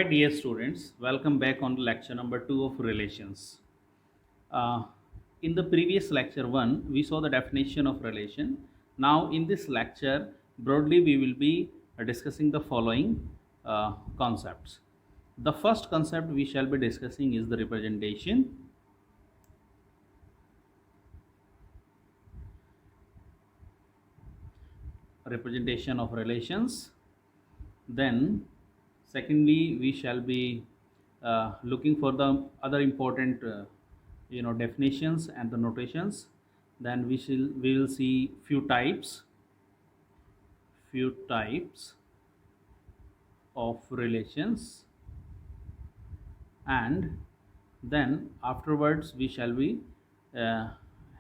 dear students, welcome back on lecture number 2 of relations. Uh, in the previous lecture 1, we saw the definition of relation. Now, in this lecture, broadly we will be discussing the following concepts. The first concept we shall be discussing is the representation of relations. Then secondly we shall be looking for the other important definitions and the notations. Then we will see few types of relations, and then afterwards we shall be uh,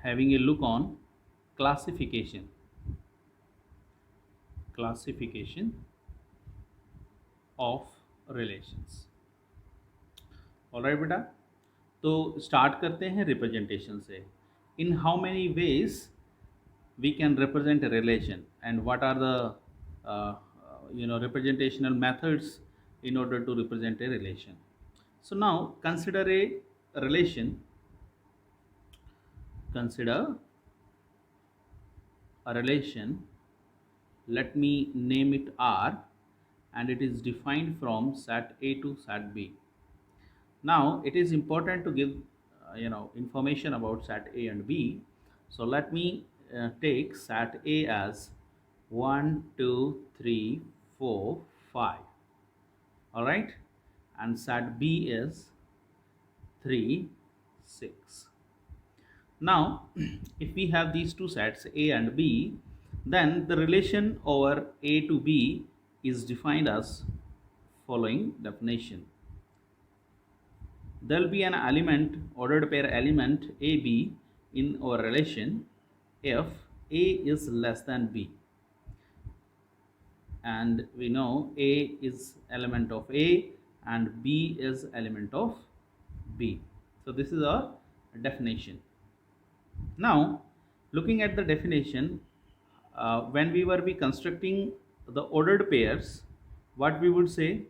having a look on classification of relations. Alright बेटा, तो start करते हैं representation से. In how many ways we can represent a relation and what are the representational methods in order to represent a relation. So now consider a relation. Let me name it R, and it is defined from set A to set B. Now it is important to give information about set A and B. So let me take set A as 1 2 3 4 5, all right, and set B is 3 6. Now if we have these two sets A and B, then the relation over A to B is defined as following definition. There will be an ordered pair element AB in our relation if A is less than B, and we know A is element of A and B is element of B. So this is our definition. Now looking at the definition, when we were constructing the ordered pairs, what we would say,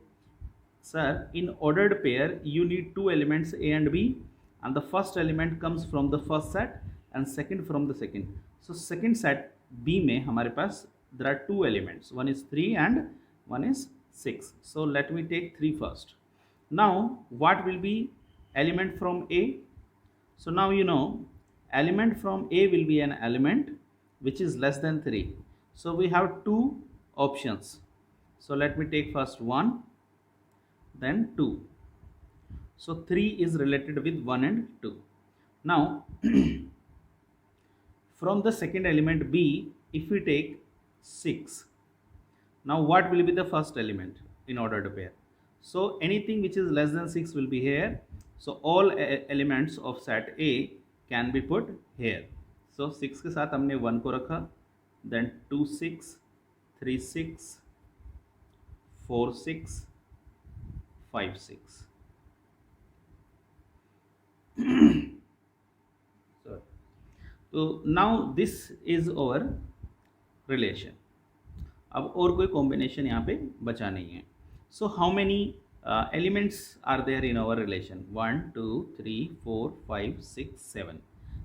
sir, in ordered pair you need two elements A and B, and the first element comes from the first set and second from the second. So second set B में हमारे पास there are two elements, one is 3 and one is 6. So let me take 3 first. Now what will be element from A? So now you know element from A will be an element which is less than 3. So we have two options. So let me take first 1, then 2. So 3 is related with 1 and 2. Now from the second element B, if we take 6, now what will be the first element in ordered pair? So anything which is less than 6 will be here. So all elements of set A can be put here. So 6 के साथ हमने 1 को रखा, then 2 6, 3 6, 4 6, 5 6. Sorry. So now this is our relation. अब और कोई combination यहाँ पे बचा नहीं है. So how many elements are there in our relation? 1 2 3 4 5 6 7.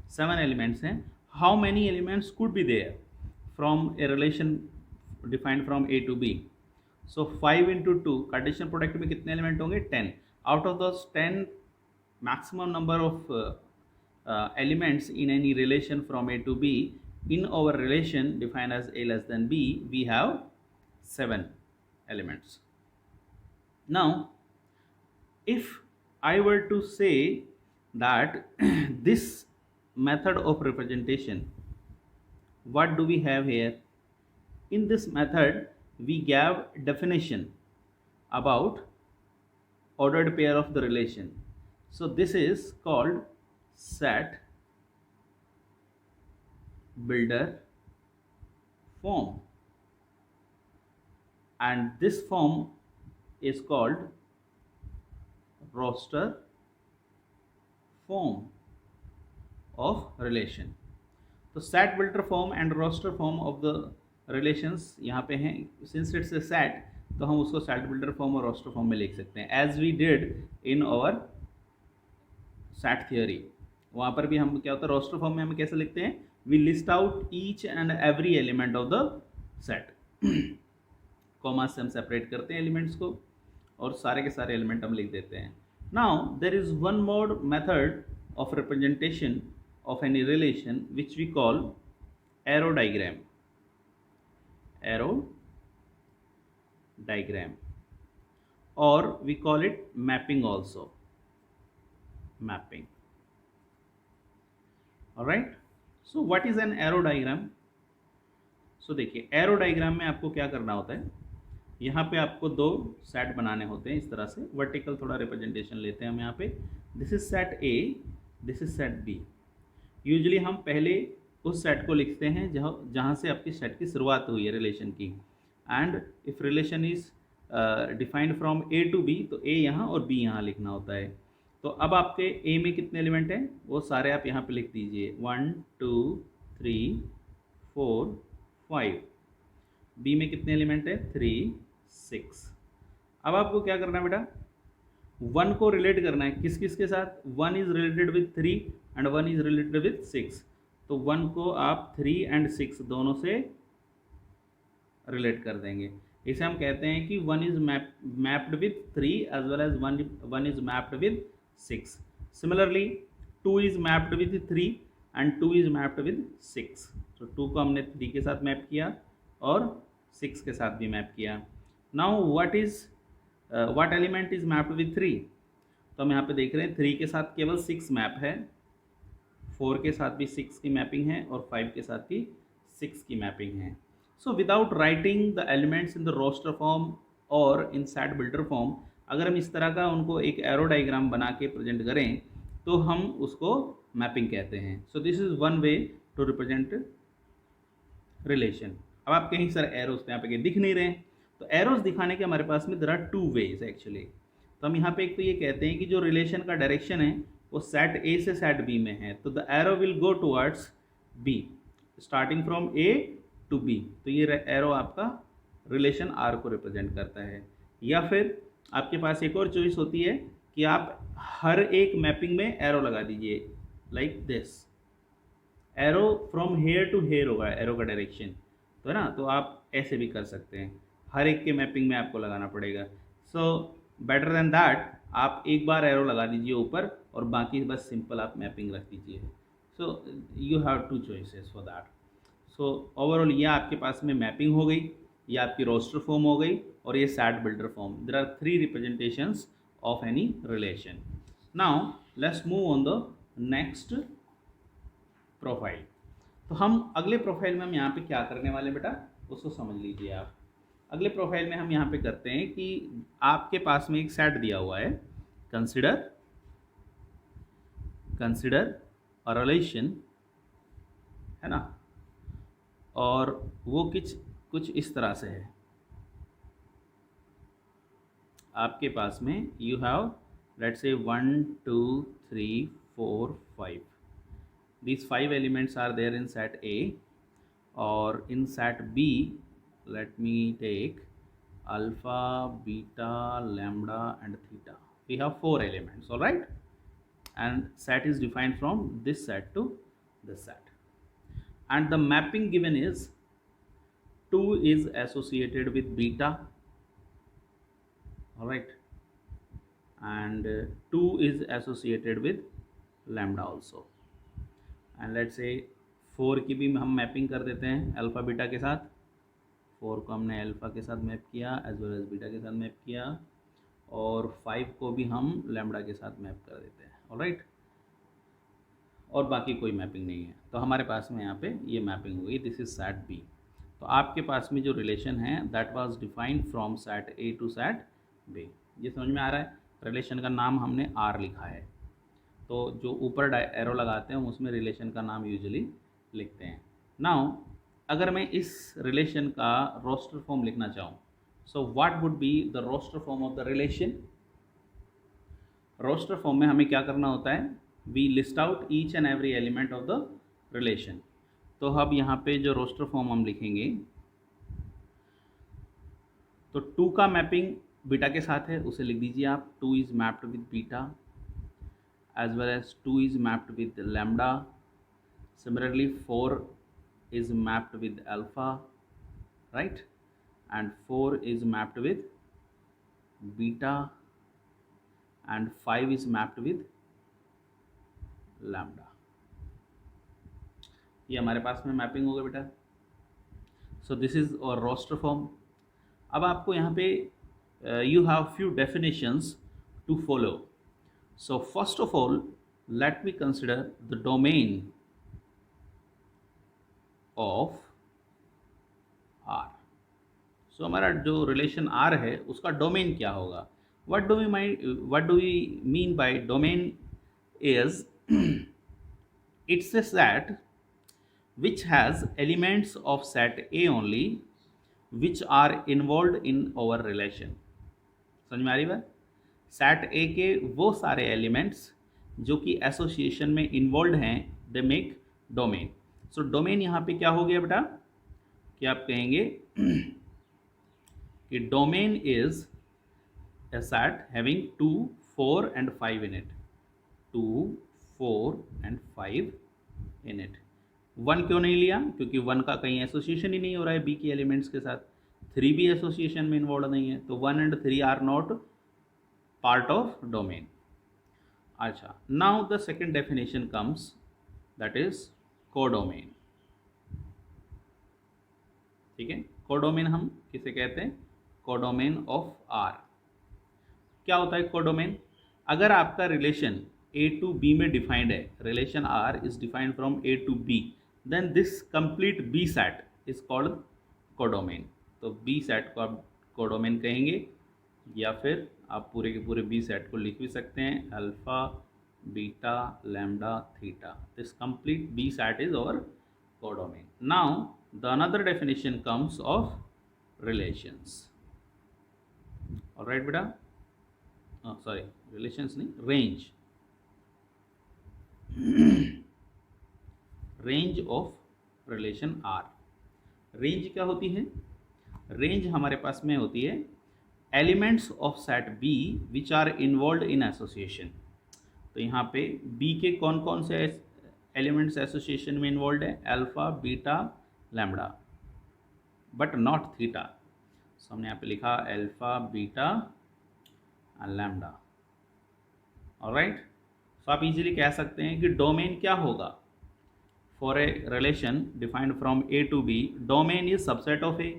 7 elements हैं. How many elements could be there from a relation defined from A to B? So 5 into 2, Cartesian product में कितने एलिमेंट होंगे? 10. Out of those 10, maximum number of elements in any relation from A to B, in our relation defined as A less than B, we have 7 elements. Now if I were to say that this method of representation, what do we have here? In this method we gave definition about ordered pair of the relation. So this is called set builder form, and this form is called roster form of relation. तो set builder form and roster form of the relations यहाँ पे हैं. Since it's a set, तो हम उसको set builder form और roster form में लिख सकते हैं, as we did in our set theory. वहाँ पर भी हम क्या होता है, रोस्टर फॉर्म में हम कैसे लिखते हैं, we list out each and every element of the set, comma से हम सेपरेट करते हैं एलिमेंट्स को और सारे के सारे एलिमेंट हम लिख देते हैं। Now there is one more method of representation of any relation which we call arrow diagram, arrow diagram, or we call it mapping also, mapping. All right, so what is an arrow diagram? So देखिए arrow diagram में आपको क्या करना होता है, यहाँ पे आपको दो सेट बनाने होते हैं इस तरह से, वर्टिकल थोड़ा रिप्रेजेंटेशन लेते हैं हम यहाँ पे, this is set A, this is set B. Usually हम पहले उस सेट को लिखते हैं जहाँ से आपकी सेट की शुरुआत हुई है रिलेशन की, and if relation is defined from A to B, तो ए यहाँ और बी यहाँ लिखना होता है। तो अब आपके ए में कितने एलिमेंट हैं वो सारे आप यहाँ पे लिख दीजिए, 1 2 3 4 5। बी में कितने एलिमेंट है, 3 6। अब आपको क्या करना है बेटा, 1 को रिलेट करना है किस किस के साथ, 1 is related with 3 and 1 is related with 6। तो 1 को आप 3 एंड 6 दोनों से रिलेट कर देंगे। इसे हम कहते हैं कि 1 is mapped with 3 as well as 1 is mapped with 6। Similarly 2 is mapped with 3 and 2 is mapped with 6। तो 2 को हमने 3 के साथ मैप किया और 6 के साथ भी मैप किया। Now what element is mapped with 3? तो हम यहाँ पे देख रहे हैं 3 के साथ केवल 6 मैप है, 4 के साथ भी 6 की मैपिंग है और 5 के साथ भी 6 की मैपिंग है। So without writing the elements in the roster form or in set builder form, अगर हम इस तरह का उनको एक एरो डायग्राम बना के प्रेजेंट करें तो हम उसको मैपिंग कहते हैं। So this is one way to represent relation. अब आप कहीं सर एरोस यहाँ पे दिख नहीं रहे हैं, तो एरोस दिखाने के हमारे पास में देयर आर 2 वेज एक्चुअली। तो हम यहाँ पे एक तो ये कहते हैं कि जो रिलेशन का डायरेक्शन है वो सेट ए से सेट बी में है, तो the arrow will go towards B starting from A to B. तो ये एरो आपका रिलेशन आर को रिप्रेजेंट करता है। या फिर आपके पास एक और चॉइस होती है कि आप हर एक मैपिंग में एरो लगा दीजिए, like this, arrow from here to here होगा एरो का डायरेक्शन, तो है ना, तो आप ऐसे भी कर सकते हैं, हर एक के मैपिंग में आपको लगाना पड़ेगा। सो बेटर देन दैट आप एक बार एरो लगा दीजिए ऊपर और बाकी बस सिंपल आप मैपिंग रख दीजिए। So you have 2 choices for that. So overall ये आपके पास में मैपिंग हो गई, ये आपकी रोस्टर फॉर्म हो गई और ये set builder form. There are 3 representations of any relation. Now let's move on the next profile. तो हम अगले प्रोफाइल में हम यहाँ पे क्या करने वाले बेटा उसको समझ लीजिए आप। अगले प्रोफाइल में हम यहाँ पे करते हैं कि आपके पास में एक सेट दिया हुआ है, कंसिडर अ रिलेशन, है ना, और वो कुछ इस तरह से है। आपके पास में you have let's say 1 2 3 4 5, these 5 elements are there in set A, और in set B let me take alpha, beta, lambda and theta. We have 4 elements, all right, and set is defined from this set to this set, and the mapping given is 2 is associated with beta, all right, and 2 is associated with lambda also, and let's say 4 की भी हम mapping कर देते हैं alpha beta के साथ। 4 को हमने अल्फ़ा के साथ मैप किया एज वेल एज बीटा के साथ मैप किया, और 5 को भी हम लैम्बडा के साथ मैप कर देते हैं, ऑलराइट, और बाकी कोई मैपिंग नहीं है। तो हमारे पास में यहाँ पे ये मैपिंग हुई, दिस इज सेट बी। तो आपके पास में जो रिलेशन है that was defined from set A to set B. ये समझ में आ रहा है, रिलेशन का नाम हमने आर लिखा है, तो जो ऊपर एरो लगाते हैं उसमें रिलेशन का नाम यूजुअली लिखते हैं। नाउ अगर मैं इस रिलेशन का रोस्टर फॉर्म लिखना चाहूँ, so what would be the roster form of the relation? Roster form में हमें क्या करना होता है, we list out each and every element of the relation. तो अब यहाँ पे जो रोस्टर फॉर्म हम लिखेंगे, तो 2 का मैपिंग बीटा के साथ है, उसे लिख दीजिए आप, 2 is mapped with beta as well as 2 is mapped with lambda. Similarly 4 is mapped with alpha, right, and 4 is mapped with beta and 5 is mapped with lambda. ये हमारे पास में मैपिंग हो गया बेटा. सो दिस इज और roster form. अब आपको यहाँ पे you have few definitions to follow. So first of all let me consider the domain of R. So हमारा जो रिलेशन R है उसका डोमेन क्या होगा? What do we mean by domain is it's a set which has elements of set A only which are involved in our relation. समझ में आ रही बात? सेट A के वो सारे एलिमेंट्स जो कि एसोसिएशन में इन्वॉल्व हैं, they make domain. So domain यहाँ पे क्या हो गया बेटा कि आप कहेंगे कि domain is a set having 2, 4 and 5 in it. 2, 4 and 5 in it. 1 क्यों नहीं लिया? क्योंकि 1 का कहीं एसोसिएशन ही नहीं हो रहा है बी के एलिमेंट्स के साथ. 3 भी एसोसिएशन में इन्वॉल्व नहीं है, तो 1 and 3 are not part of domain. अच्छा, now the second definition comes, that is codomain. ठीक है, कोडोमेन हम किसे कहते हैं? Codomain of R. क्या होता है कोडोमेन? अगर आपका रिलेशन ए टू बी में डिफाइंड है, relation R is defined from A to B, then this complete B set is called codomain. तो बी सेट को आप कोडोमेन कहेंगे, या फिर आप पूरे के पूरे बी सेट को लिख भी सकते हैं, alpha, beta, lambda, theta. This complete B set is our codomain. Now the another definition comes of relations. Alright बेटा, सॉरी रिलेशंस नहीं, range. Range of relation R. Range क्या होती है? रेंज हमारे पास में होती है elements of set B which are involve in association. तो यहाँ पे बी के कौन कौन से एलिमेंट्स एसोसिएशन में इन्वॉल्व है? Alpha, beta, lambda, but not theta. सो हमने यहाँ पे लिखा alpha, beta and lambda. Alright, so आप इजीली कह सकते हैं कि डोमेन क्या होगा for a relation defined from A to B. Domain is subset of A.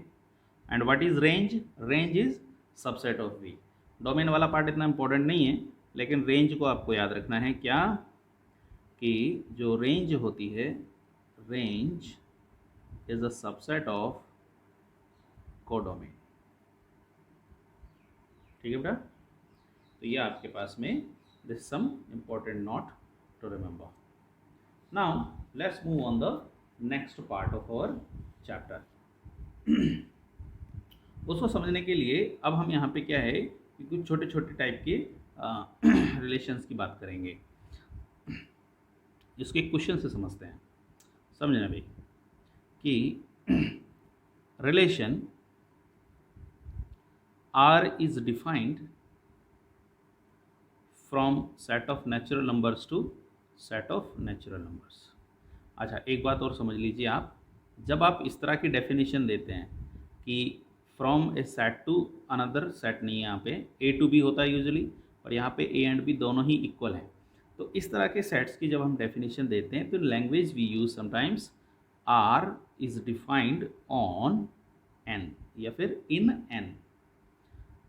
And what is range? Range is subset of B. Domain वाला part इतना important नहीं है, लेकिन रेंज को आपको याद रखना है. क्या? कि जो रेंज होती है, range is a subset of codomain. ठीक है बेटा, तो ये आपके पास में this some important note to remember. Now let's move on the next part of our chapter. उसको समझने के लिए अब हम यहाँ पे क्या है कि कुछ छोटे छोटे टाइप के रिलेशंस की बात करेंगे. इसके क्वेश्चन से समझते हैं. समझना भाई कि relation R is defined from set of natural numbers to set of natural numbers. अच्छा, एक बात और समझ लीजिए आप, जब आप इस तरह की डेफिनेशन देते हैं कि from a set to another set, नहीं है यहाँ पे ए टू बी होता है यूजुअली, और यहाँ पे ए एंड बी दोनों ही इक्वल हैं. तो इस तरह के सेट्स की जब हम डेफिनेशन देते हैं तो language we use sometimes R is defined on N या फिर इन एन.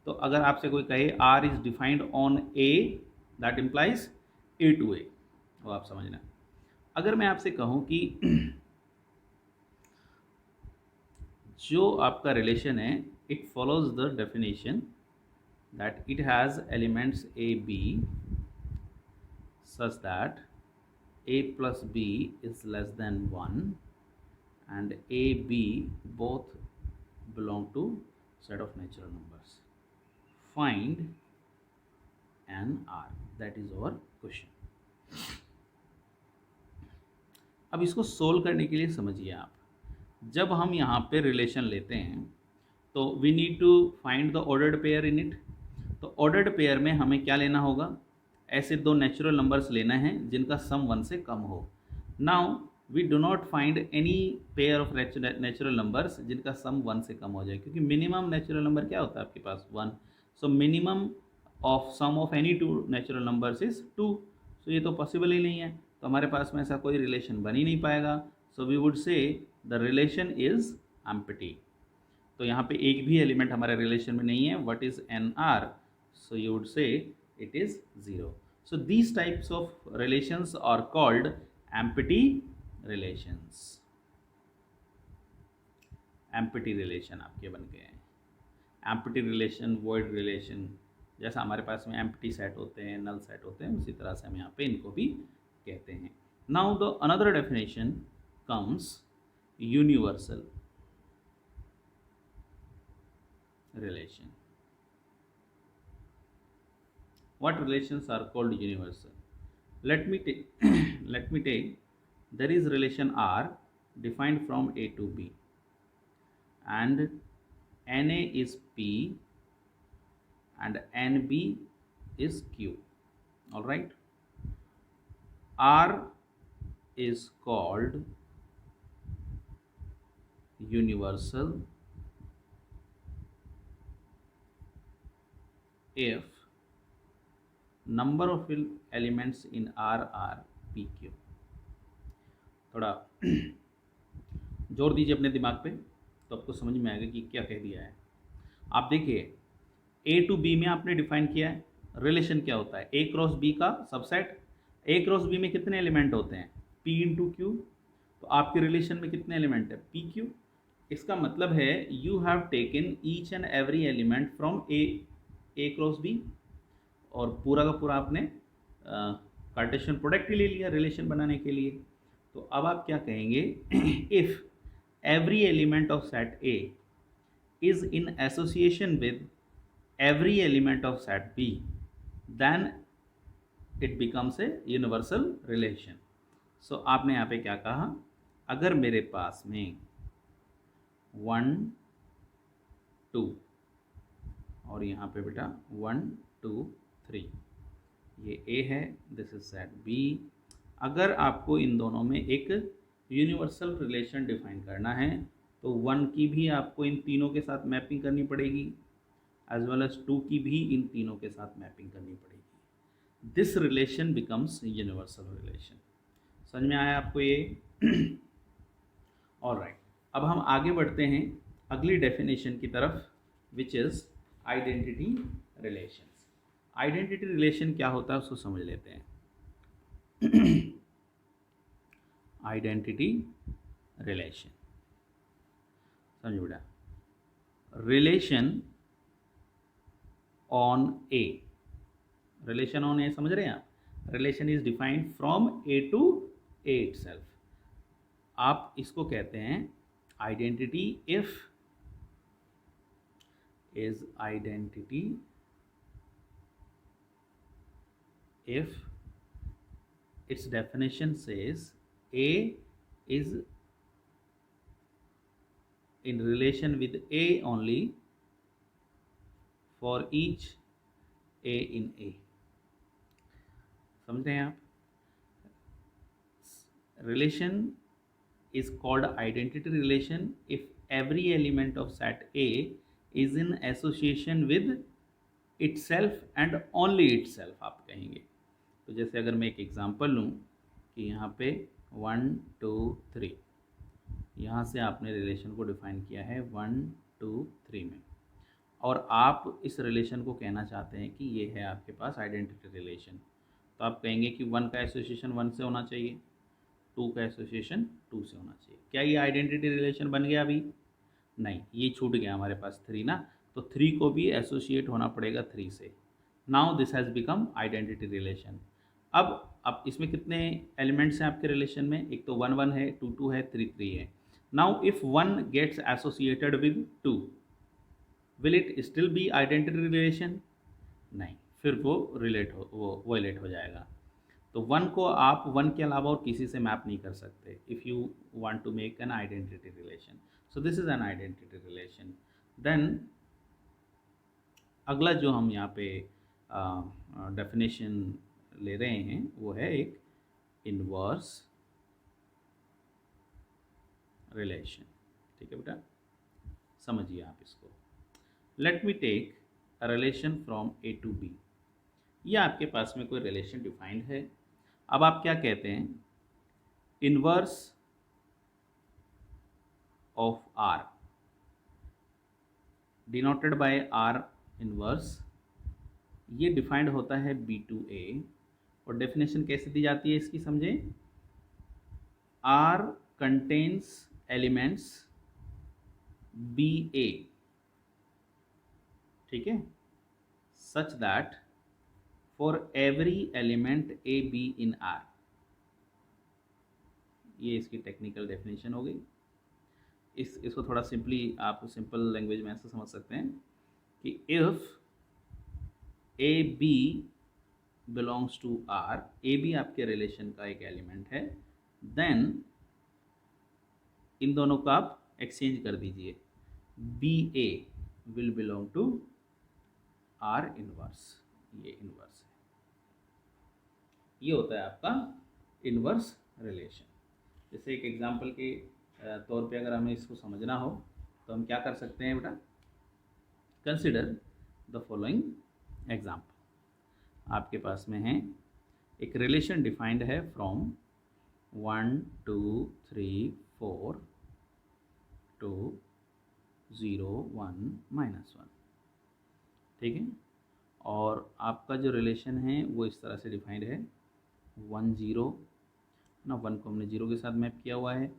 तो अगर आपसे कोई कहे R is defined on A, that implies A to A, वो आप समझना. अगर मैं आपसे कहूँ कि जो आपका रिलेशन है, it follows the definition that it has elements A B such that a plus b is less than 1 and a b both belong to set of natural numbers. Find an r. That is our question. अब इसको solve करने के लिए समझिए आप, जब हम यहाँ पे रिलेशन लेते हैं तो we need to find the ordered pair in it. तो ऑर्डर्ड पेयर में हमें क्या लेना होगा, ऐसे दो नेचुरल नंबर्स लेना है जिनका सम 1 से कम हो। Now we do not find any pair of natural numbers जिनका सम 1 से कम हो जाए, क्योंकि मिनिमम नेचुरल नंबर क्या होता है आपके पास 1। So minimum of sum of any two natural numbers is 2। So ये तो पॉसिबल ही नहीं है, तो हमारे पास में ऐसा कोई रिलेशन बन ही नहीं पाएगा। So we would say the relation is empty. तो यहाँ पे एक भी एलिमेंट हमारे रिलेशन में नहीं है। What is an R? So you would say it is 0। So these types of relations are called empty relations. Empty relation आपके बन गए हैं। एम्प्टी रिलेशन, वॉइड रिलेशन, जैसा हमारे पास में एम्प्टी सेट होते हैं, नल सेट होते हैं, उसी तरह से हम यहाँ पे इनको भी कहते हैं। Now the another definition comes universal relation. What relations are called universal? Let me take there is relation R defined from A to B, and NA is P and NB is Q. All right. R is called universal if number of elements in R are PQ। थोड़ा जोर दीजिए अपने दिमाग पे तो आपको समझ में आएगा कि क्या कह दिया है। आप देखिए A टू B में आपने डिफाइन किया है रिलेशन क्या होता है, A क्रॉस B का सबसेट। A क्रॉस B में कितने एलिमेंट होते हैं, P इंटू क्यू। तो आपके रिलेशन में कितने एलिमेंट है, PQ। इसका मतलब है you have taken each and every element from A cross B, और पूरा का पूरा आपने कार्टेशियन प्रोडक्ट ही ले लिया रिलेशन बनाने के लिए। तो अब आप क्या कहेंगे, if every element of set A is in association with every element of set B, then it becomes a universal relation. So आपने यहाँ पे क्या कहा, अगर मेरे पास में 1 2 और यहाँ पे बेटा 1 2 3, ये A है, दिस इज सेट B। अगर आपको इन दोनों में एक यूनिवर्सल रिलेशन डिफाइन करना है तो 1 की भी आपको इन तीनों के साथ मैपिंग करनी पड़ेगी, एज वेल एज 2 की भी इन तीनों के साथ मैपिंग करनी पड़ेगी। This relation becomes universal relation. समझ में आया आपको ये? ऑलराइट, अब हम आगे बढ़ते हैं अगली डेफिनेशन की तरफ, which is identity relation. Identity relation क्या होता है उसको समझ लेते हैं। आइडेंटिटी रिलेशन समझ बेटा, relation on A. Relation on A समझ रहे हैं आप? Relation is defined from A to A itself. आप इसको कहते हैं identity if is identity if its definition says A is in relation with A only for each A in A। समझ रहे हैं आप? Relation is called identity relation if every element of set A is in association with itself and only itself, आप कहेंगे। तो जैसे अगर मैं एक एग्जांपल लूँ कि यहाँ पे 1 2 3, यहाँ से आपने रिलेशन को डिफाइन किया है 1 2 3 में, और आप इस रिलेशन को कहना चाहते हैं कि ये है आपके पास आइडेंटिटी रिलेशन। तो आप कहेंगे कि 1 का एसोसिएशन 1 से होना चाहिए, 2 का एसोसिएशन 2 से होना चाहिए। क्या ये आइडेंटिटी रिलेशन बन गया अभी? नहीं, ये छूट गया हमारे पास 3 ना, तो 3 को भी एसोसिएट होना पड़ेगा 3 से। Now this has become identity relation. अब इसमें कितने एलिमेंट्स हैं आपके रिलेशन में? एक तो 1 1 है, 2 2 है, 3 3 है। Now if 1 gets associated with 2, will it still be identity relation? नहीं, फिर वो वायलेट हो जाएगा। तो 1 को आप 1 के अलावा और किसी से मैप नहीं कर सकते if you want to make an identity relation. So this is an identity relation. Then अगला जो हम यहाँ पे डेफिनेशन ले रहे हैं वो है एक इनवर्स रिलेशन। ठीक है बेटा, समझिए आप इसको। Let me take a relation from A to B. ये आपके पास में कोई रिलेशन डिफाइंड है। अब आप क्या कहते हैं, inverse of R denoted by R inverse, ये डिफाइंड होता है बी टू ए। और डेफिनेशन कैसे दी जाती है इसकी समझें, आर कंटेन्स एलिमेंट्स बी ए, ठीक है, such that for every element A B in are. ये इसकी टेक्निकल डेफिनेशन हो गई। इसको थोड़ा सिंपली आप सिंपल लैंग्वेज में ऐसे समझ सकते हैं कि if A B belongs to R, A B आपके रिलेशन का एक एलिमेंट है, देन इन दोनों को आप एक्सचेंज कर दीजिए, B A will belong to R inverse. ये इनवर्स है, ये होता है आपका इनवर्स रिलेशन। जैसे एक एग्जांपल के तौर पे अगर हमें इसको समझना हो तो हम क्या कर सकते हैं बेटा, कंसिडर द फॉलोइंग एग्जांपल। आपके पास में है एक रिलेशन डिफाइंड है फ्रॉम 1 2 3 4 टू 0 1 -1, ठीक है। और आपका जो रिलेशन है वो इस तरह से डिफाइंड है, 1 0 ना, 1 को हमने 0 के साथ मैप किया हुआ है,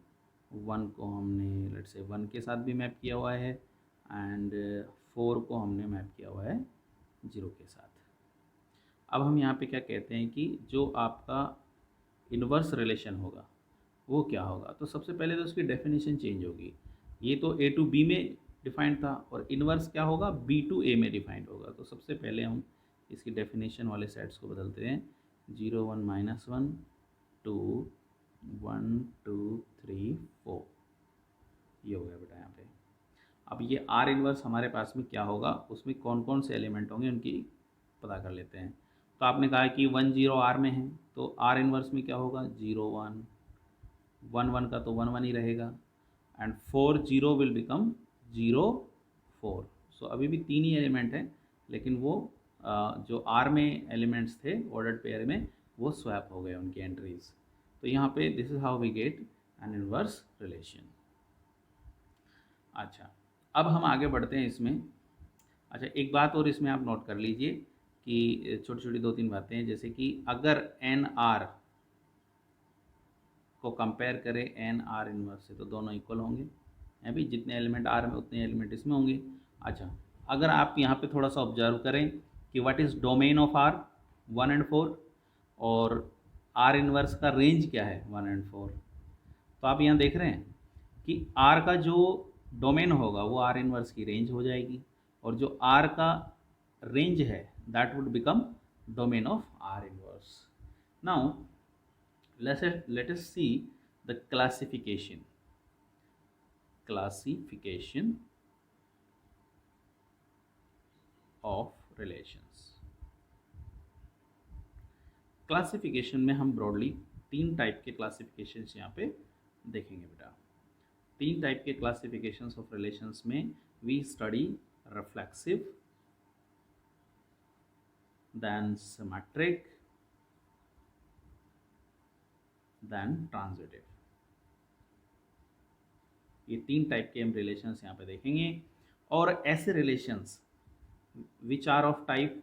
1 को हमने लेट्स से 1 के साथ भी मैप किया हुआ है, एंड 4 को हमने मैप किया हुआ है 0 के साथ। अब हम यहाँ पे क्या कहते हैं कि जो आपका इनवर्स रिलेशन होगा वो क्या होगा, तो सबसे पहले तो उसकी डेफिनेशन चेंज होगी। ये तो ए टू बी में डिफाइंड था और इनवर्स क्या होगा, बी टू ए में डिफाइंड होगा। तो सबसे पहले हम इसकी डेफिनेशन वाले सेट्स को बदलते हैं, 0 1 -1 2 1 2 3 4, ये हो गया बेटा यहाँ पे। अब ये आर इनवर्स हमारे पास में क्या होगा, उसमें कौन कौन से एलिमेंट होंगे उनकी पता कर लेते हैं। तो आपने कहा कि 1 0 आर में है, तो आर इनवर्स में क्या होगा, 0 1 1 1 का तो 1 1 ही रहेगा, एंड 4 0 विल बिकम 0 4। सो अभी भी 3 ही एलिमेंट हैं, लेकिन वो जो आर में एलिमेंट्स थे ऑर्डर्ड पेयर में वो स्वैप हो गए उनकी एंट्रीज। तो यहाँ पे this is how we get an inverse relation. अच्छा, अब हम आगे बढ़ते हैं इसमें। अच्छा, एक बात और इसमें आप नोट कर लीजिए कि छोटी छोटी 2-3 बातें हैं, जैसे कि अगर एन आर को कंपेयर करें एन आर इनवर्स से तो दोनों इक्वल होंगे, हैं भी, जितने एलिमेंट आर में उतने एलिमेंट इसमें होंगे। अच्छा, अगर आप यहाँ पे थोड़ा सा ऑब्जर्व करें कि what is domain of R, 1 and 4, और आर इनवर्स का रेंज क्या है, 1 and 4। तो आप यहाँ देख रहे हैं कि आर का जो डोमेन होगा वो आर इनवर्स की रेंज हो जाएगी, और जो आर का रेंज है that would become domain of are inverse. Now let us see the classification of relations। Classification में हम ब्रॉडली 3 टाइप के क्लासिफिकेशंस यहाँ पे देखेंगे बेटा। 3 टाइप के क्लासिफिकेशंस ऑफ रिलेशंस में we study reflexive, then symmetric, then transitive. ये 3 टाइप के हम रिलेशंस यहाँ पे देखेंगे। और ऐसे relations which are of type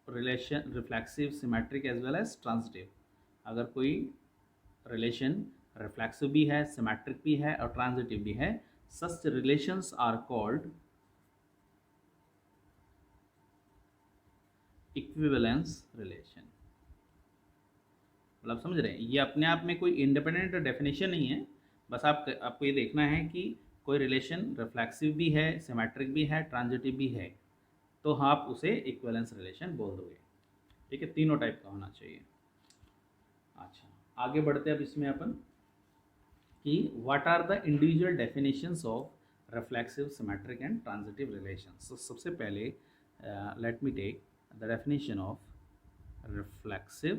relation reflexive, symmetric as well as transitive. अगर कोई रिलेशन रिफ्लेक्सिव भी है, सिमेट्रिक भी है और ट्रांजिटिव भी है, such relations are called equivalence relation. मतलब समझ रहे हैं, ये अपने आप में कोई इंडिपेंडेंट डेफिनेशन नहीं है, बस आपको ये देखना है कि कोई रिलेशन रिफ्लेक्सिव भी है, सिमेट्रिक भी है, ट्रांजिटिव भी है, तो आप उसे इक्विवेलेंस रिलेशन बोल दोगे। ठीक है, तीनों टाइप का होना चाहिए। अच्छा, आगे बढ़ते हैं अब इसमें अपन कि what are the individual definitions of reflexive, symmetric and transitive relations. So सबसे पहले let me take the definition of reflexive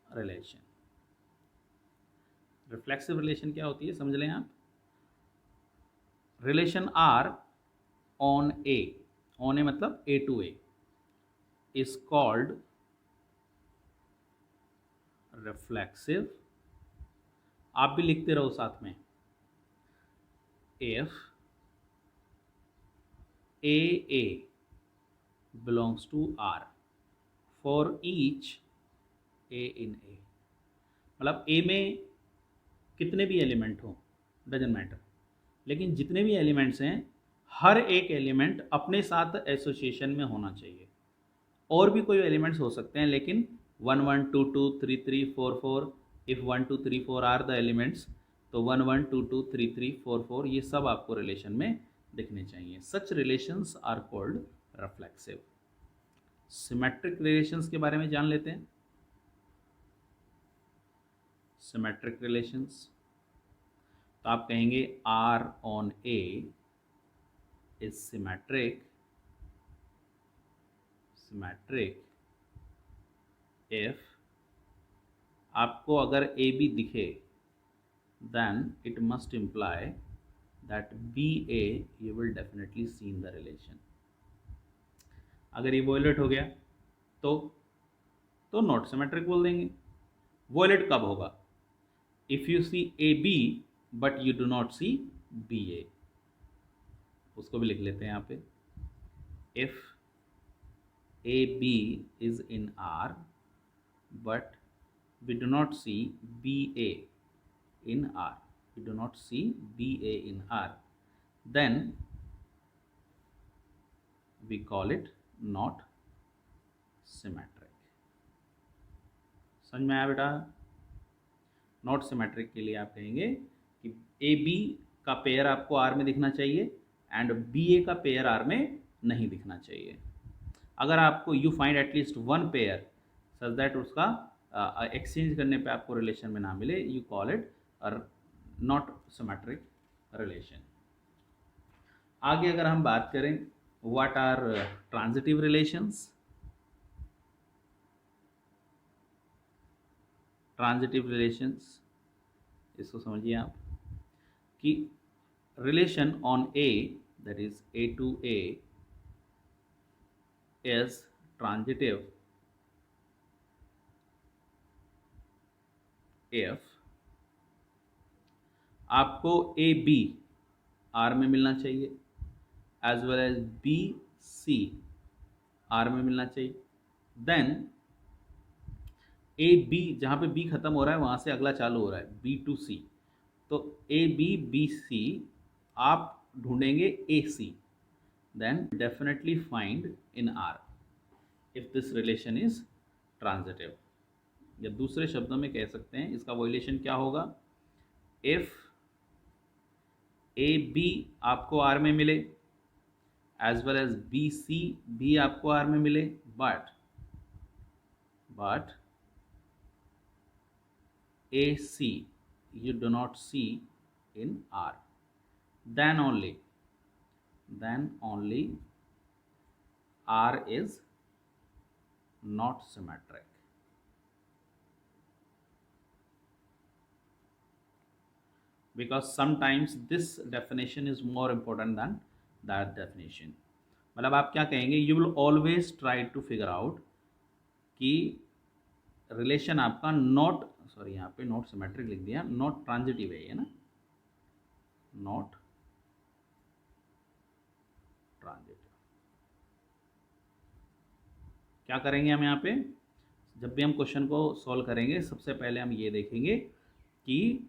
relation. Reflexive relation क्या होती है समझ लें आप. Relation R on A मतलब A to A is called reflexive. आप भी लिखते रहो साथ में. If AA belongs to R for each A in A, मतलब A में कितने भी एलिमेंट हो डजेंट मैटर, लेकिन जितने भी एलिमेंट्स हैं हर एक एलिमेंट अपने साथ एसोसिएशन में होना चाहिए. और भी कोई एलिमेंट्स हो सकते हैं लेकिन 1 1 2 2 3 3 4 4, इफ़ 1 2 3 4 आर द एलिमेंट्स, तो 1 1 2 2 3 3 4 4 ये सब आपको रिलेशन में दिखने चाहिए. Such relations are called reflexive. Symmetric relations के बारे में जान लेते हैं. सिमेट्रिक रिलेशंस तो आप कहेंगे R on A is symmetric if आपको अगर AB दिखे then it must imply that BA you will definitely see in the relation. अगर ये वॉयलेट हो गया तो नॉट सिमेट्रिक बोल देंगे. वॉयलेट कब होगा? If you see AB but you do not see BA. उसको भी लिख लेते हैं यहाँ पे. If AB is in R but we do not see BA in R, then we call it not symmetric. समझ में आया बेटा? नॉट सिमेट्रिक के लिए आप कहेंगे कि AB का पेयर आपको R में दिखना चाहिए एंड BA का पेयर R में नहीं दिखना चाहिए. अगर आपको you find at least one pair such that उसका एक्सचेंज करने पे आपको रिलेशन में ना मिले, you call it not symmetric relation. आगे अगर हम बात करें what are transitive relations. Transitive relations इसको समझिए आप कि relation on A that is A to A is transitive if आपको AB R में मिलना चाहिए as well as BC R में मिलना चाहिए. देन AB जहाँ पे B खत्म हो रहा है वहाँ से अगला चालू हो रहा है B to C, तो AB BC आप ढूंढेंगे AC, then definitely find in R if this relation is transitive. या दूसरे शब्दों में कह सकते हैं इसका वॉल्यूशन क्या होगा. इफ AB आपको R में मिले एज वेल एज BC भी आपको R में मिले but AC you do not see in R, then only R is not symmetric. Because sometimes this definition is more important than that definition. मतलब आप क्या कहेंगे, you will always try to figure out कि relation आपका not, sorry यहाँ पे not symmetric लिख दिया, नॉट ट्रांजिटिव है ये ना, नॉट ट्रांजिटिव. क्या करेंगे हम यहाँ पे, जब भी हम क्वेश्चन को सॉल्व करेंगे सबसे पहले हम ये देखेंगे कि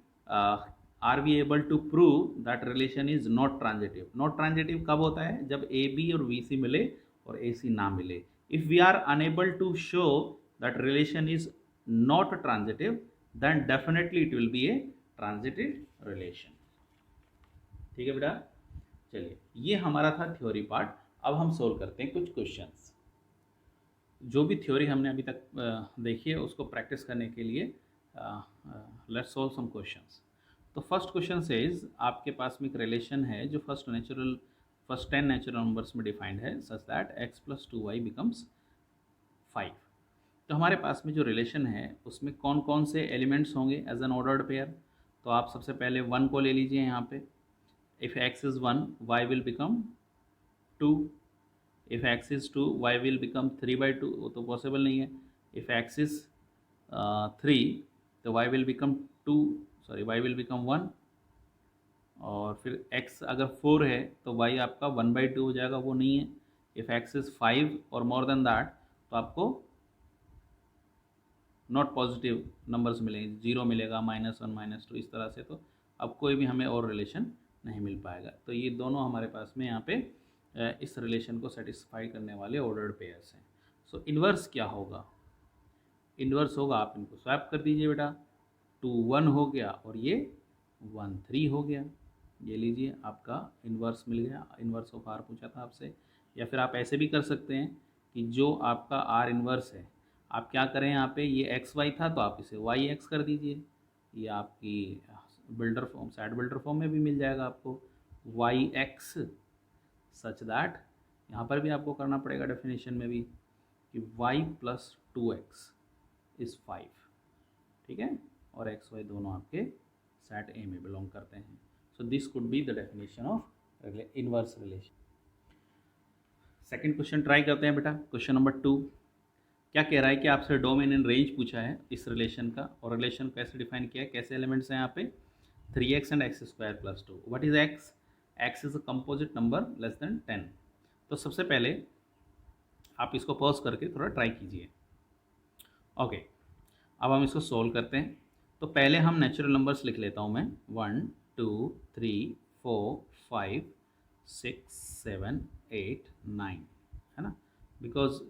are we able to prove that relation is not transitive. Not transitive कब होता है, जब ए बी और वी सी मिले और ए सी ना मिले. If we are unable to show that relation is not transitive then definitely it will be a transitive relation. ठीक है बेटा, चलिए ये हमारा था थ्योरी पार्ट. अब हम सोल्व करते हैं कुछ क्वेश्चंस. जो भी थ्योरी हमने अभी तक देखी है उसको प्रैक्टिस करने के लिए लेट्स सॉल्व सम क्वेश्चंस. तो फर्स्ट क्वेश्चन सेज आपके पास में एक रिलेशन है जो फर्स्ट 10 नेचुरल नंबर्स में डिफाइंड है such that x plus 2y becomes 5। तो हमारे पास में जो रिलेशन है उसमें कौन कौन से एलिमेंट्स होंगे एज एन ऑर्डर्ड पेयर। तो आप सबसे पहले 1 को ले लीजिए यहाँ पे। If x is 1 y will become 2। If x is 2 y will become 3/2, वो तो पॉसिबल नहीं है। इफ़ x इज़ 3 तो y will become 2, sorry y will become 1। और फिर x अगर 4 है तो y आपका 1/2 हो जाएगा, वो नहीं है। इफ़ x इज़ 5 और मोर देन दैट तो आपको नॉट पॉजिटिव नंबर्स मिलेंगे, 0 मिलेगा, -1 -2 इस तरह से। तो अब कोई भी हमें और रिलेशन नहीं मिल पाएगा। तो ये दोनों हमारे पास में यहाँ पे इस रिलेशन को सेटिस्फाई करने वाले ऑर्डर्ड पेयर्स हैं। सो इन्वर्स क्या होगा? इन्वर्स होगा, आप इनको स्वैप कर दीजिए बेटा। 2 1 हो गया और ये 1 3 हो गया। ये लीजिए आपका इन्वर्स मिल गया। इन्वर्स ऑफ आर पूछा था आपसे। या फिर आप ऐसे भी कर सकते हैं कि जो आपका आर इन्वर्स है, आप क्या करें, यहाँ पे ये एक्स वाई था तो आप इसे वाई एक्स कर दीजिए। ये आपकी builder form, sad builder form में भी मिल जाएगा आपको वाई एक्स सच दैट, यहाँ पर भी आपको करना पड़ेगा डेफिनेशन में भी कि y प्लस 2x इज़ 5, ठीक है। और एक्स वाई दोनों आपके सेट ए में बिलोंग करते हैं। So this could be the definition of inverse relation. Second question try करते हैं बेटा। क्वेश्चन नंबर 2 क्या कह रहा है कि आपसे डोमेन एंड रेंज पूछा है इस रिलेशन का, और रिलेशन कैसे डिफाइन किया है, कैसे एलिमेंट्स हैं यहाँ पे 3x and x square plus 2। What is x? x is a composite number less than 10। तो सबसे पहले आप इसको पॉज करके थोड़ा ट्राई कीजिए। ओके, अब हम इसको सोल्व करते हैं। तो पहले हम नेचुरल नंबर्स लिख लेता हूँ मैं, 1 2 3 4 5 6 7 8 9, है ना, बिकॉज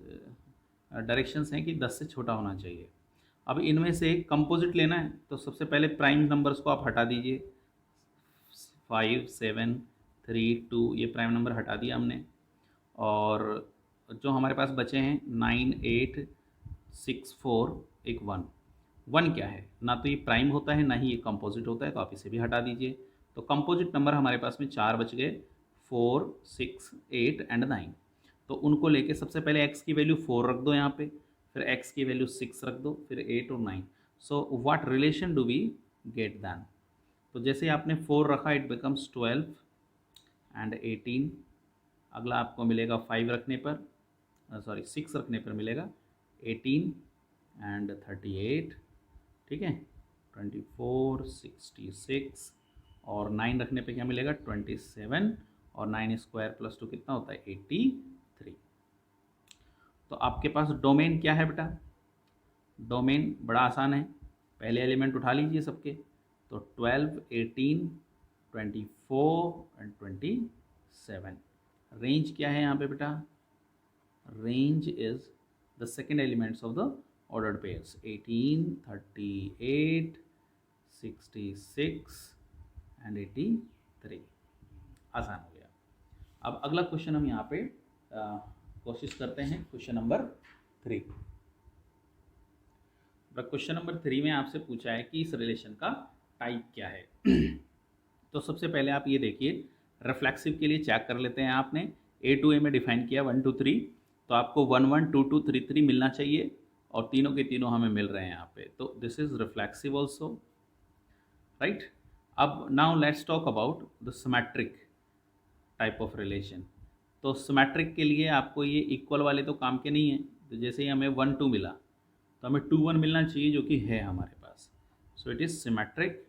डायरेक्शंस हैं कि 10 से छोटा होना चाहिए। अब इनमें से कंपोजिट लेना है तो सबसे पहले प्राइम नंबर्स को आप हटा दीजिए। 5 7 3 2 ये प्राइम नंबर हटा दिया हमने। और जो हमारे पास बचे हैं 9 8 6 4 एक 1। 1 क्या है? ना तो ये प्राइम होता है ना ही ये कंपोजिट होता है, तो आप इसे भी हटा दीजिए। तो कंपोजिट नंबर हमारे पास में 4 बच गए, 4 6 8 एंड 9। तो उनको लेके सबसे पहले x की वैल्यू 4 रख दो यहाँ पे, फिर x की वैल्यू 6 रख दो, फिर 8 और 9। So what relation do we get then? तो जैसे आपने 4 रखा इट बिकम्स 12 एंड 18। अगला आपको मिलेगा 5 रखने पर, सॉरी 6 रखने पर मिलेगा 18 एंड 38, ठीक है, 24 66। और 9 रखने पे क्या मिलेगा 27, और 9 स्क्वायर प्लस 2 कितना होता है 83। तो आपके पास डोमेन क्या है बेटा? डोमेन बड़ा आसान है, पहले एलिमेंट उठा लीजिए सबके। तो 12 18 24 एंड 27। रेंज क्या है यहाँ पे बेटा? Range is the second elements of the ordered pairs, 18 38 66 and 83। आसान हो गया। अब अगला क्वेश्चन हम यहाँ पे कोशिश करते हैं, क्वेश्चन नंबर 3। क्वेश्चन नंबर 3 में आपसे पूछा है कि इस रिलेशन का टाइप क्या है। तो सबसे पहले आप ये देखिए, रिफ्लेक्सिव के लिए चेक कर लेते हैं। आपने ए टू ए में डिफाइन किया 1 2 3, तो आपको 1 1 2 2 3 3 मिलना चाहिए, और तीनों के तीनों हमें मिल रहे हैं यहाँ पे। तो this is reflexive also, right. अब now let's talk about the symmetric type of relation. तो सिमेट्रिक के लिए आपको ये इक्वल वाले तो काम के नहीं है। तो जैसे ही हमें 1 2 मिला तो हमें 2 1 मिलना चाहिए, जो कि है हमारे पास। So it is symmetric.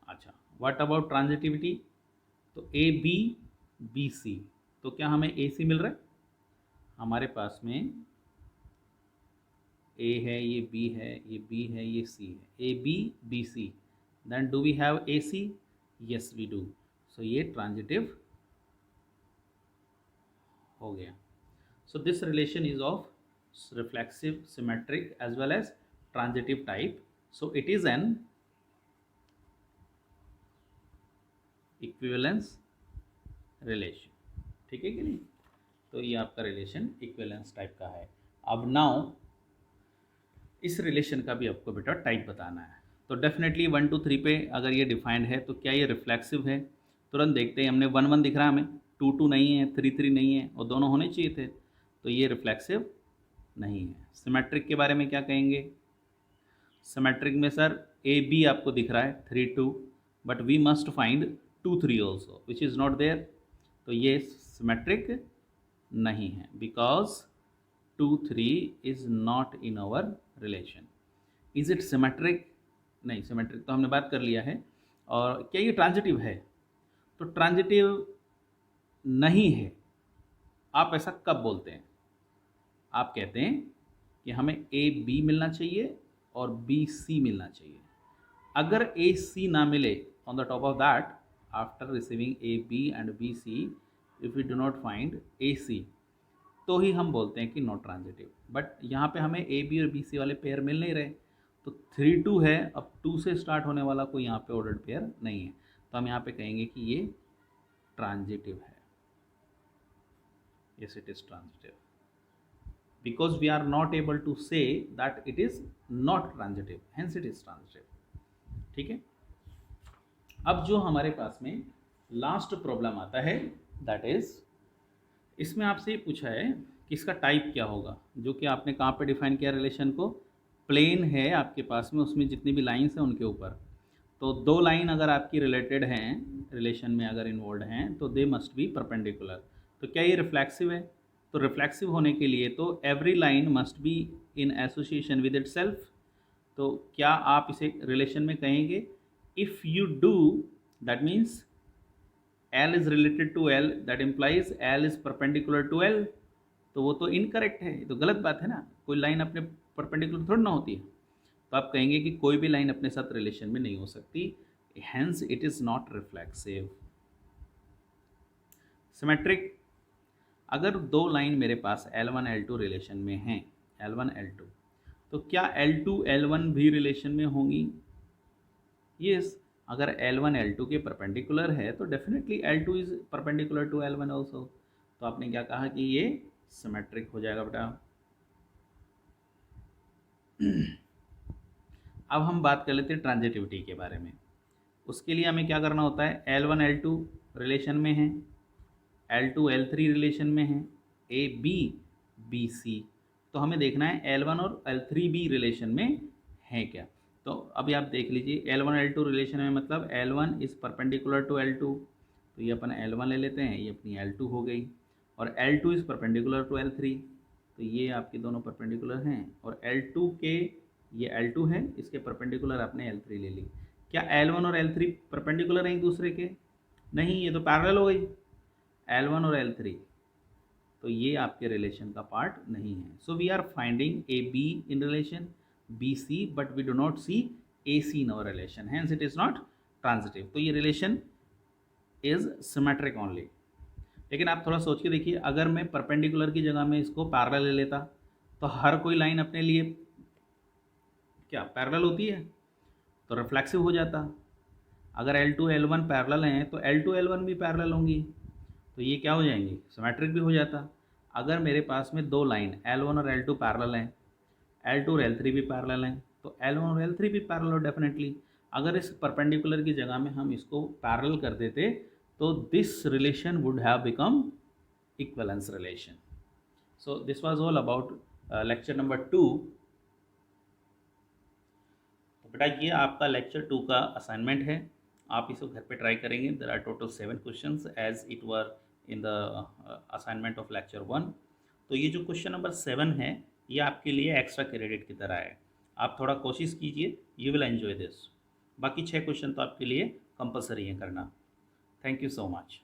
अच्छा, व्हाट अबाउट ट्रांजिटिविटी? तो ए बी बी सी, तो क्या हमें ए सी मिल रहा है? हमारे पास में ए है, ये बी है, ये बी है, ये सी है, A B B C. Then do we have A C? Yes we do. So ये ट्रांजिटिव हो गया। So this relation is of reflexive, symmetric as well as transitive type. So it is an equivalence relation, ठीक है कि नहीं? तो ये आपका रिलेशन इक्विवेलेंस टाइप का है। अब नाउ इस रिलेशन का भी आपको बेटा टाइप बताना है। तो डेफिनेटली 1 2 3 पे अगर ये डिफाइंड है तो क्या ये रिफ्लेक्सिव है? तुरंत देखते हैं, हमने 1 1 दिख रहा है हमें, 2 2 नहीं है, 3 3 नहीं है, और दोनों होने चाहिए थे, तो ये रिफ्लेक्सिव नहीं है। सिमेट्रिक के बारे में क्या कहेंगे? सिमेट्रिक में सर ए बी आपको दिख रहा है 3 2, but we must find 2 3 also which is not there, तो ये सिमेट्रिक नहीं है, because 2 3 is not in our relation. Is it symmetric? नहीं, सिमेट्रिक तो हमने बात कर लिया है। और क्या ये ट्रांजिटिव है? तो ट्रांजिटिव नहीं है। आप ऐसा कब बोलते हैं? आप कहते हैं कि हमें ए बी मिलना चाहिए और बी सी मिलना चाहिए। अगर ए सी ना मिले, on the top of that, after receiving A B and B C, if you do not find A C, तो ही हम बोलते हैं कि नॉट ट्रांजिटिव। बट यहाँ पे हमें ए बी और बी सी वाले पेयर मिल नहीं रहे, तो 3 2 है, अब 2 से स्टार्ट होने वाला कोई यहाँ पे ऑर्डर्ड पेयर नहीं है, तो हम यहाँ पे कहेंगे कि ये ट्रांजिटिव है। yes it is transitive, because we are not able to say that it is not transitive, hence it is transitive। ठीक है। अब जो हमारे पास में लास्ट प्रॉब्लम आता है, दैट इज, इसमें आपसे ये पूछा है कि इसका टाइप क्या होगा, जो कि आपने कहाँ पे डिफाइन किया रिलेशन को? प्लेन है आपके पास में, उसमें जितनी भी लाइंस हैं उनके ऊपर, तो दो लाइन अगर आपकी रिलेटेड हैं, रिलेशन में अगर इन्वॉल्व हैं, तो दे मस्ट बी परपेंडिकुलर। तो क्या ये रिफ्लेक्सिव है? तो रिफ्लेक्सिव होने के लिए तो every line must be in association with itself. तो क्या आप इसे रिलेशन में कहेंगे? If you do, that means L is related to L, that implies L is perpendicular to L। तो वो तो इनकरेक्ट है, ये तो गलत बात है ना, कोई लाइन अपने परपेंडिकुलर थोड़ी ना होती है। तो आप कहेंगे कि कोई भी लाइन अपने साथ रिलेशन में नहीं हो सकती, hence it is not reflexive. Symmetric, अगर दो लाइन मेरे पास L1 L2 रिलेशन में हैं, L1 L2, तो क्या L2 L1 भी रिलेशन में होंगी? यस। अगर L1 L2 के परपेंडिकुलर है तो definitely L2 is perpendicular to L1 also. तो आपने क्या कहा कि ये सिमेट्रिक हो जाएगा बेटा। अब हम बात कर लेते हैं ट्रांजिटिविटी के बारे में। उसके लिए हमें क्या करना होता है? L1 L2 रिलेशन में है, L2 L3 रिलेशन में है, ए बी बी सी, तो हमें देखना है L1 और L3 भी रिलेशन में है क्या। तो अभी आप देख लीजिए, L1 L2 रिलेशन में मतलब L1 is perpendicular to L2, तो ये अपन L1 ले लेते हैं, ये अपनी L2 हो गई, और L2 is perpendicular to L3, तो ये आपके दोनों परपेंडिकुलर हैं, और L2 के, ये L2 है, इसके परपेंडिकुलर आपने L3 ले ली। क्या L1 और L3 परपेंडिकुलर हैं एक दूसरे के? नहीं, ये तो पैरेलल हो गई, L1 और L3, तो ये आपके रिलेशन का पार्ट नहीं है। So we are finding A B in relation, B C, but we do not see A C in our relation, hence it is not transitive. तो ये रिलेशन इज सिमेट्रिक ओनली। लेकिन आप थोड़ा सोच के देखिए, अगर मैं परपेंडिकुलर की जगह में इसको पैरेलल ले लेता, तो हर कोई लाइन अपने लिए क्या पैरेलल होती है, तो रिफ्लेक्सिव हो जाता। अगर L2 L1 पैरेलल हैं तो L2 L1 भी पैरेलल होंगी, तो ये क्या हो जाएंगी? सिमेट्रिक भी हो जाता। अगर मेरे पास में दो लाइन L1 और L2 पैरेलल हैं, L2 और L3 भी पैरेलल हैं, तो L1 और L3 भी पैरेलल हो डेफिनेटली। अगर इस परपेंडिकुलर की जगह में हम इसको पैरेलल कर देते, तो this relation would have become equivalence relation. So this was all about lecture number 2। तो बेटा ये आपका लेक्चर 2 का असाइनमेंट है, आप इसको घर पे ट्राई करेंगे। There are total 7 questions as it were in the assignment of lecture 1। तो ये जो क्वेश्चन नंबर 7 है, ये आपके लिए एक्स्ट्रा क्रेडिट की तरह है, आप थोड़ा कोशिश कीजिए, यू विल एंजॉय दिस। बाकी 6 क्वेश्चन तो आपके लिए कंपलसरी है करना। Thank you so much.